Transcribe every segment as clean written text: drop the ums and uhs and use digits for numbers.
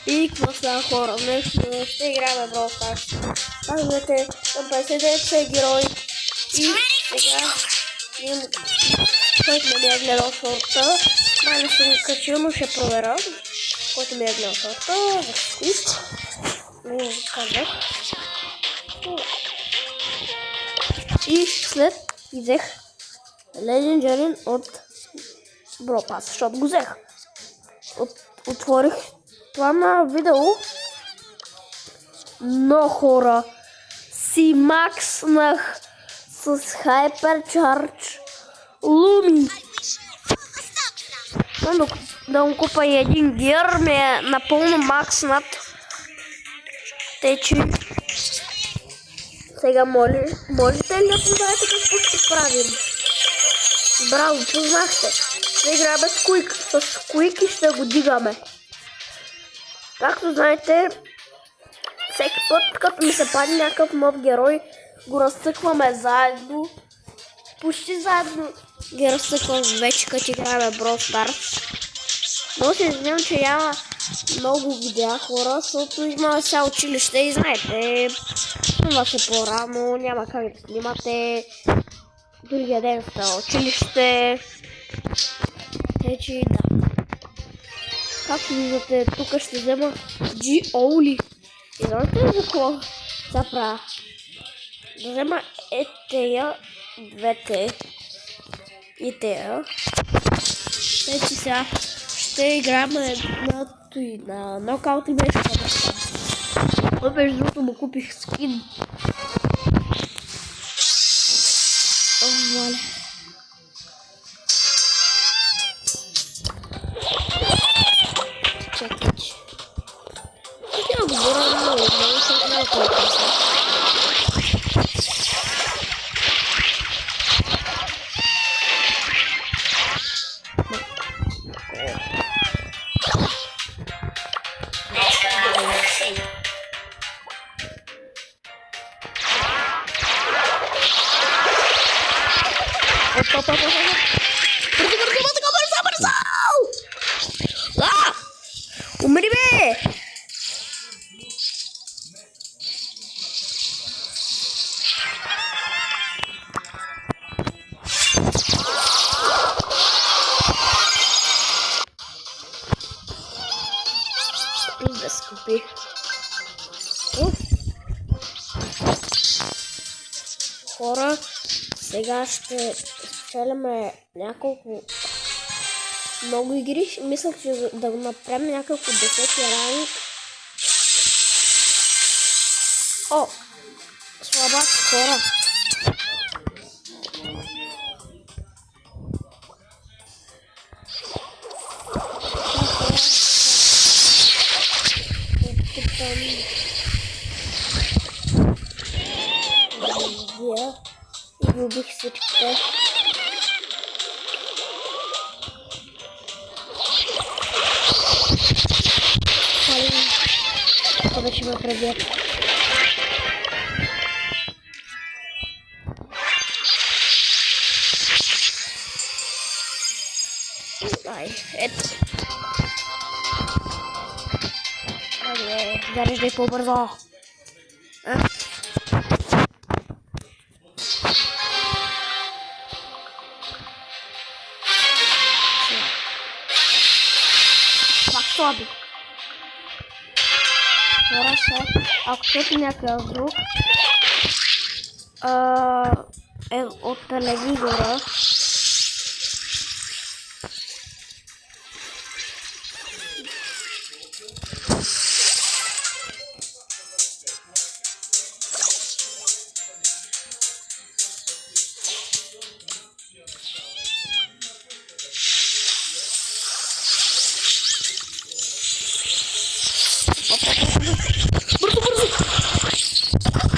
И какво става, хора? Днес ще играем Brawl Stars. Казвате, към 59 е герой. И сега който не ми е гледал шорта, май не съм качил, но ще проверя. Който ми е гледал шорта, в сквиз. Не казах. И след взех Legendary от Brawl Pass, защото го взех. Отворих това на видео. Но хора, си макснах с Hypercharge Lumi. Да му купа и един гир, ми е напълно макснат. Тече. Сега можете ли да познаете какво ще правим? Браво, познахте. Ще играем с Куик. С Куик и ще го дигаме. Както знаете, всеки път, като ми се падне някакъв нов герой, го разцъкваме заедно. Почти заедно ги разцъквам вече, като играем Brawl Stars. Но се извинявам, че няма много видеа, хора, защото има сега училище и знаете, това се по-рано, няма как да снимате. Другия ден са училище. Тече, да. Както виждате, тук ще взема G-Oli. И знаете ли за какво да правя? Да взема тея, двете и тея. Тъй, че сега ще играем на нокаут и беше по-добре. Но между другото му купих скин. О, моля. Чакай. Я говоря много, защото не е толкова. Умри бе! Да скупи. Хора, сега ще спечелиме няколко много игри. Мислях, че да го направим няколко 10 ранг. О! Слабак, хора. И ги убих всичките. Това вече ме пребият. Ай, ето. Айде, зареждай по-бързо. Слаби. Хора се, ако чуете някакъв звук е от телевизора.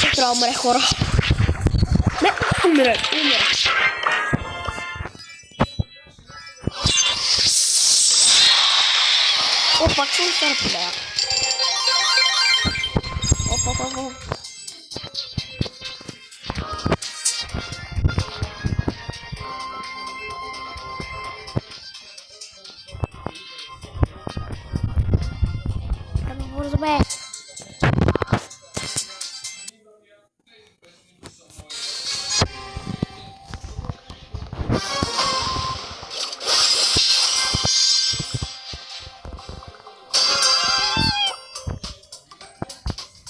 Трябва да умре, хора. Не, умре. О, пак съм стърпля. Опа. бързо бе.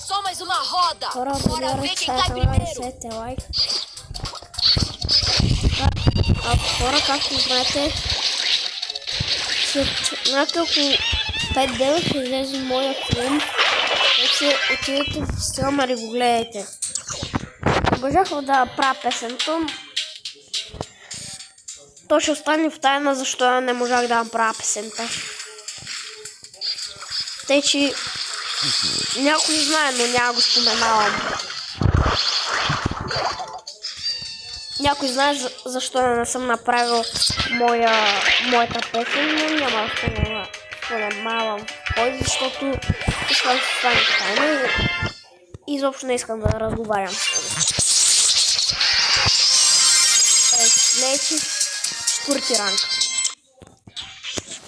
Só mais uma roda. Хора, Bora ver quem cai primeiro. сете лайк. А хора, както знаете, след няколко 5 дена ще излезе моя филм. Вече отидете в силма и го гледайте. Обожах да правя песента. То ще остане в тайна, защо я не можах да направя песента. Тъй, че някой знае, но няма го споменавам. Някой знае защо не съм направил моята песен, но няма да споменавам кой, защото искам да стане тайна и изобщо не искам да разговарям с него. Вече 4-ти ранг.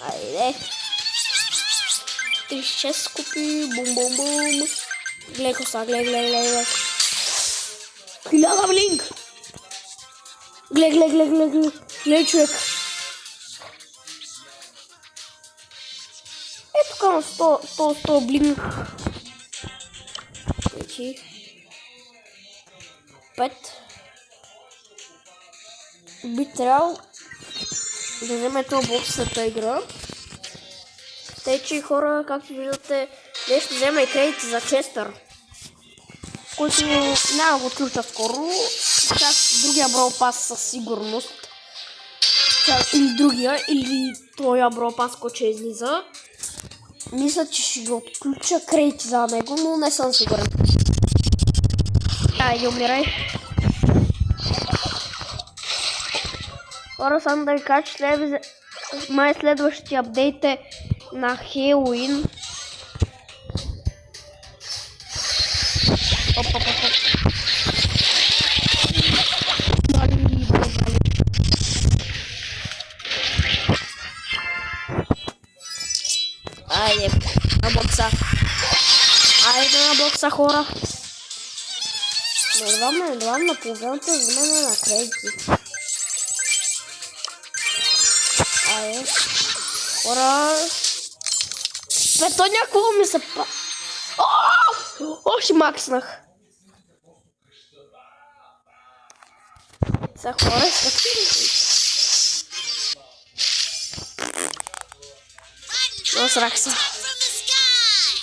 Айде. 36 купи, бум-бум-бум. Гледай коса, гледай. 1000 блинк! Гледай, човек. Ето към 100 блинк. 5. Би трябвало да вземе този бокс след тази игра. Тъй, че хора, както виждате, днес ще взема и кредити за Честър, който няма го отключа скоро. Другия Brawl Pass със сигурност. Или този Brawl Pass, който ще излиза. Мисля, че ще го отключа кредити за него, но не съм сигурен. Айде, умирай. Хора, само да ви кажа, че май следващия апдейт е на Хелоуин. Айде, на бокса. Айде на бокса, хора. Едва на половината вземане на кредити. Айде. Хора. Бе, то някакво ми се па... Още макснах. Сега хора, насрах се.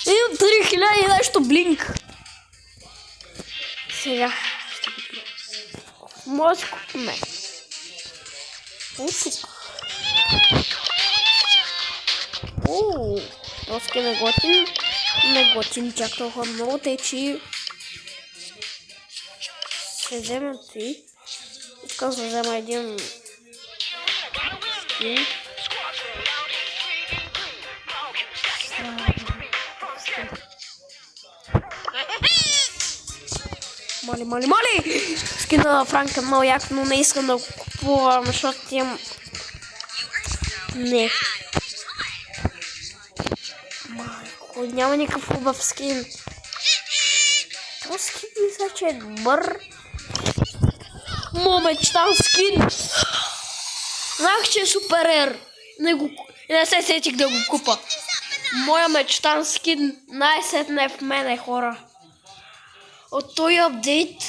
Имам 3000 и нещо блинк. Сега ще го пия. Може да купиме. Тук. Доски не готин чак толкова много, тъй че ще вземем си. Искам да взема един скин. Моли! Скина на Франка много як, но не искам да го купувам, защото имам... Не. Майко, няма никакъв хубав скин. Това скин мисля, че е добър. Момечтан скин. Знах, че е суперер. Не се сетих да го купа. Моя мечтан скин най-сетне в мене, хора. От този апдейт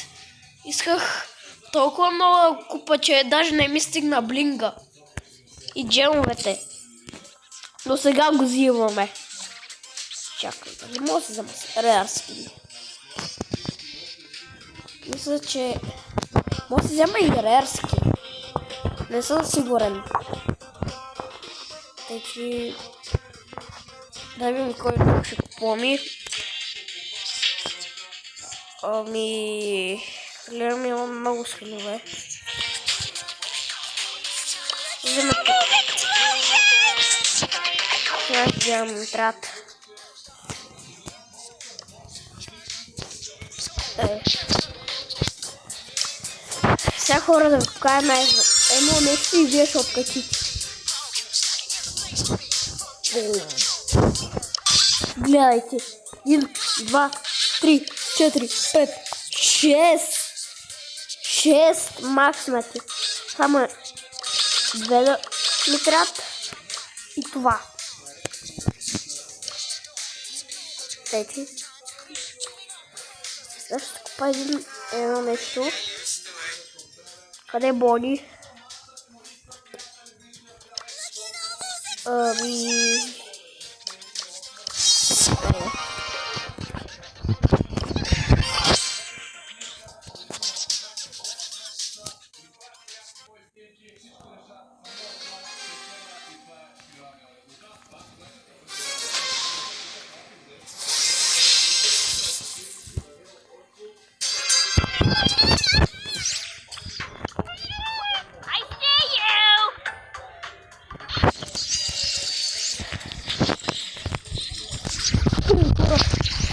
исках толкова много да го купа, че даже не ми стигна блинга. И джемовете. Но сега го взимаме. Чакай, дали мога да се взема реар скин. Мисля, че... Може да се взема и реар скин. Не съм сигурен. Тъй, че... Да видим кой друг ще купуваме. Гледам, имам много скинове. Вземе... Сега гледам отряд. Сега хора да ви покажем едно нещо и вие ще откачите. Гледайте, 1, 2, 3, 4, 5, 6. 6 махнати. Само 2 да ми трябват. И това. Дайте. Сега ще купа едно нещо. Къде боли?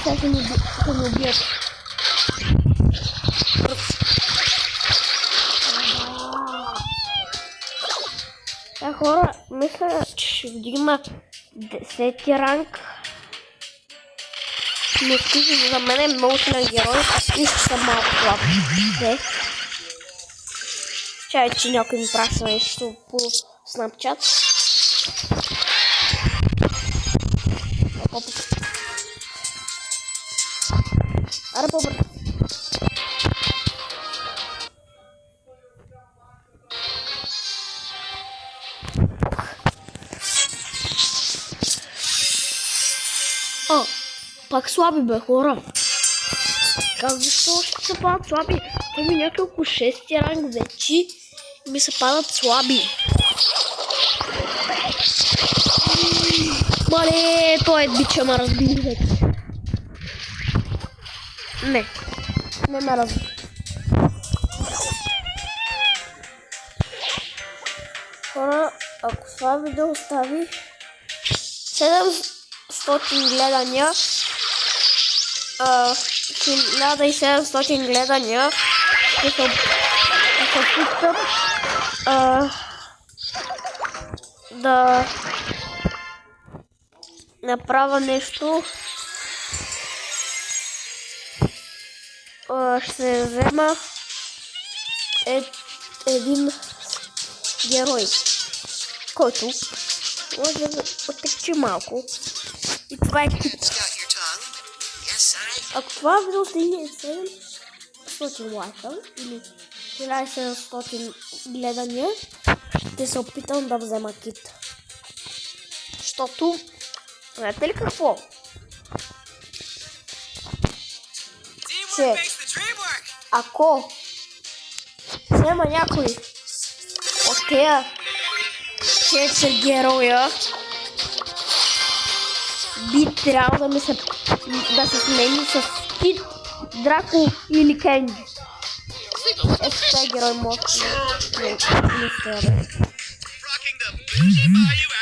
Сейчас они убьют. Так, хора, мисля, че ще вдигна 10 ранг. Но скажи, за мен е много силен герой и ще съм малко слаб. Чай, че някой ми праща нещо по Snapchat. Аре, по-бързо. О, пак слаби бе, хора. Как защо ще се падат слаби? Те ми няколко 6 ранг вече и ми се падат слаби. Мале, той е бича ма разбили вече. Не ме разбира. Хора, ако това видео остави 700 гледания, 1700 гледания, ще се опитам да направя нещо. Ще взема един герой, който може да отекчи малко. И това е Кит. Ако това видео стигне 700 лайка или 1700 гледания, ще се опитам да взема Кит. Защото, знаете ли какво? Че ако взема някой от тея 4 героя, би трябвало да се смени с Кит, Драко или Кенджи. Ето това е герой може не стоя.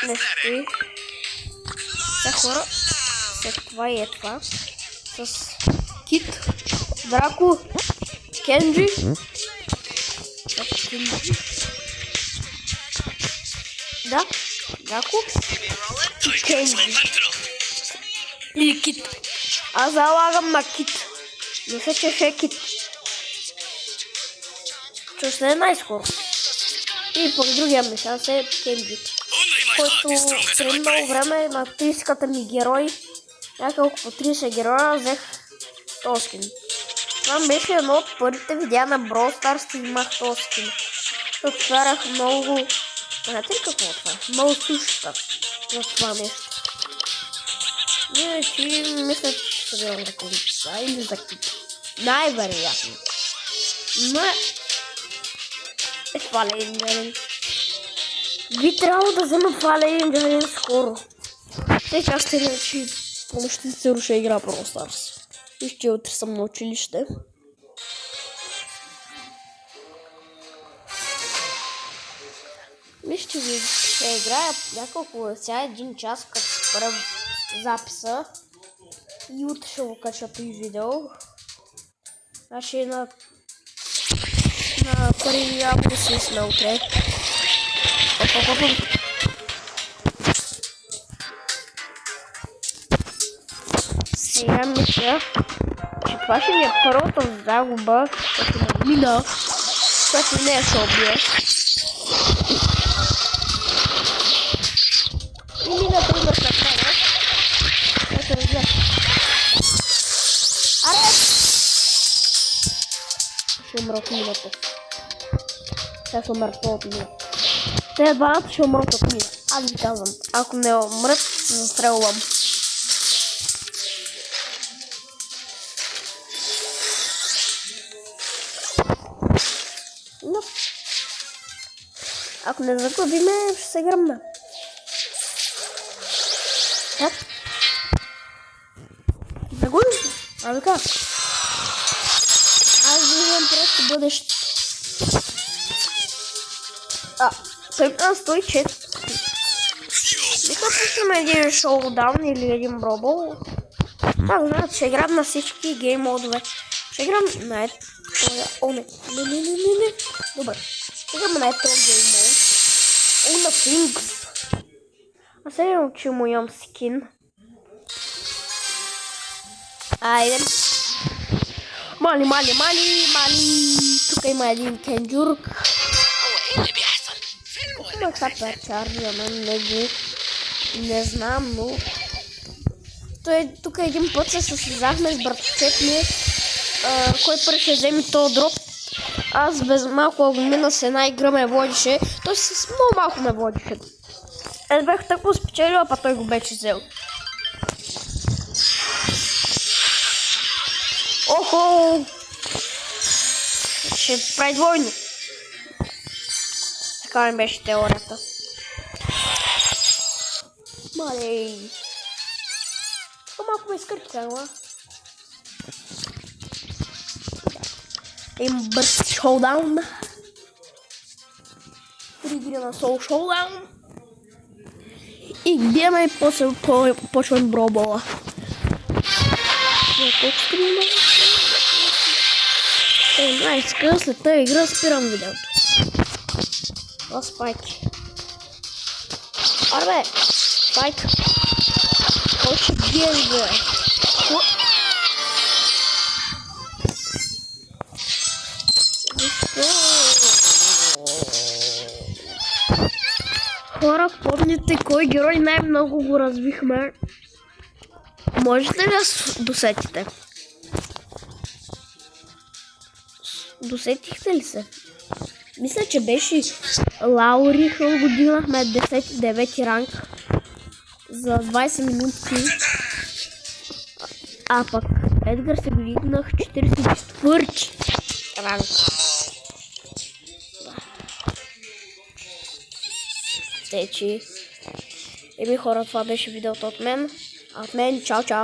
Не стои. Сега хора, след това и е това. С Кит, Драко, Кенджи. Да, Драко и Кенджи. Или Кит. Аз залагам на Кит. Мисля, че ще е Кит. Че ще е най-скоро. И по другия ми шанс е Кенджи, който преди много време на 30-ката ми герой, няколко по 30 героя, взех този скин. Това беше едно от първите видеа на Brawl Stars, и имах този скин. Отварях много... Знаете ли какво е това? Много сушата за това нещо. Иначе мисля, че ще събирам за количества или за Кит. Най-вероятно. Но е това легендарен. Би трябвало да взема това легендарен скоро. Сега ще речи помощи се руша игра Brawl Stars. Вижте, утре съм на училище. Вижте ви, ще играя няколко сега 1 час, като спра записа. И утре ще го кача този видео. Значи на 1 август сме утре. Сега мисля, че това ще ми е първата загуба, като надмина, която не ще убие. Или например на края, ето разглед. Аре! Ще умра от мината. Сега ще умра от мина. Те двамата ще умрат от мина. Аз ви казвам, ако не умрат, се застрелвам. Но ако не загубиме, ще се гръмна. Так. Загубим. А така. Аз виждам просто бъдеще. Той на 104. Нека пуснем един шоудаун или един бробол. Так, знаете, ще играм на всички гейм модове. Ще играм на ето. О, не. Добре. Ще играм на ето гейм мод. О, на Финкс. Аз сега имам, че му имам скин. Айде. Мали. Тук има един кенджурк. Има хапер чарджа, не знам, но... Тук един път се състезахме с братовчет ми, кой първи ще вземе този дроп. Аз без малко го мина с една игра ме водише, той с много малко ме водише. Аз бях tako спечелил, а той го беше взел. Охо! Ще прави двойно. Така ми беше теорията. Малей. Това малко ме изкърти, ама. Им бърз шоудаун. 3 игри на сол шоудаун. И биеме и после почвам бробола. Най-ска след тази игра спирам видеото. Това спайки. Арбе! Спайк! Кой ще биеш, бе? Хора, помните кой герой най-много го развихме? Можете ли да досетите? Досетихте ли се? Мисля, че беше Лаури, защото го дигнахме 10-9 ранг за 20 минути. А пък Едгар се го дигнах 44 ранг. Течи. Еми хора, това беше видеото от мен. Чао, чао.